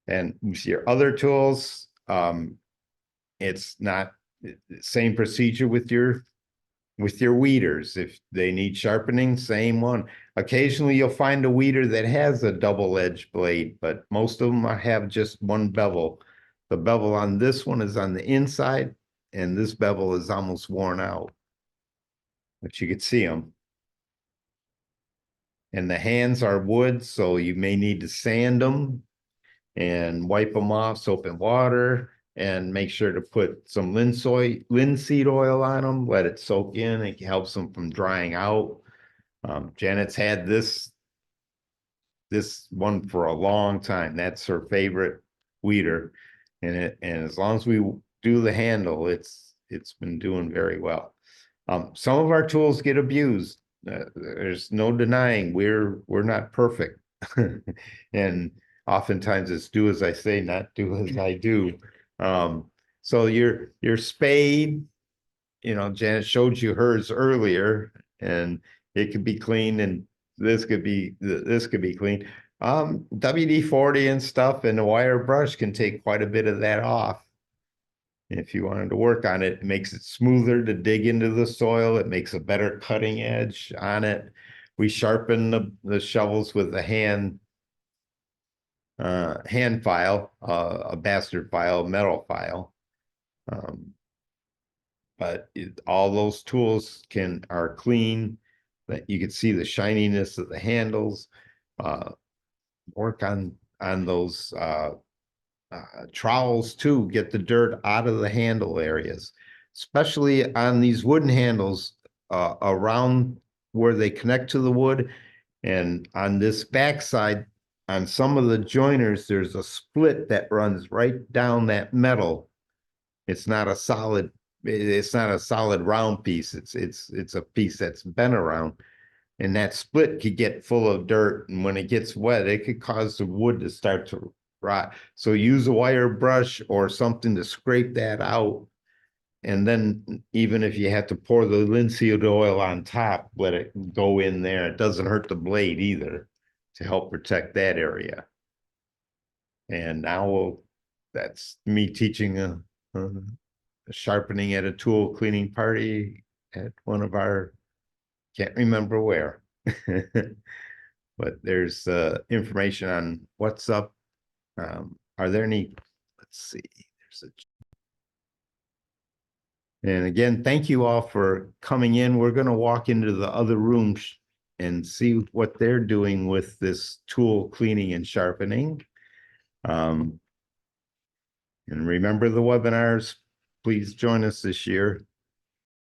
And with your other tools, it's not the same procedure with your weeders. If they need sharpening, same one. Occasionally you'll find a weeder that has a double-edged blade, but most of them have just one bevel. The bevel on this one is on the inside, and this bevel is almost worn out, but you can see them. And the hands are wood, so you may need to sand them and wipe them off, soap and water, and make sure to put some linseed oil on them, let it soak in. It helps them from drying out. Janet's had this one for a long time. That's her favorite weeder. And as long as we do the handle, it's been doing very well. Some of our tools get abused. There's no denying we're not perfect. And oftentimes it's do as I say, not do as I do. So your spade, Janet showed you hers earlier, and it could be clean, and this could be clean. WD-40 and stuff and the wire brush can take quite a bit of that off. If you wanted to work on it, it makes it smoother to dig into the soil. It makes a better cutting edge on it. We sharpen the shovels with a hand file, a bastard file, metal file. But all those tools are clean. That you can see the shininess of the handles. Work on those trowels too. Get the dirt out of the handle areas, especially on these wooden handles around where they connect to the wood. And on this backside, on some of the joiners, there's a split that runs right down that metal. It's not a solid round piece. It's a piece that's bent around, and that split could get full of dirt, and when it gets wet, it could cause the wood to start to rot. So use a wire brush or something to scrape that out. And then even if you have to pour the linseed oil on top, let it go in there. It doesn't hurt the blade either, to help protect that area. And now that's me teaching a sharpening at a tool cleaning party at one of our, can't remember where. But there's information on what's up. Are there any, let's see, and again, thank you all for coming in. We're going to walk into the other rooms and see what they're doing with this tool cleaning and sharpening. And remember the webinars, please join us this year.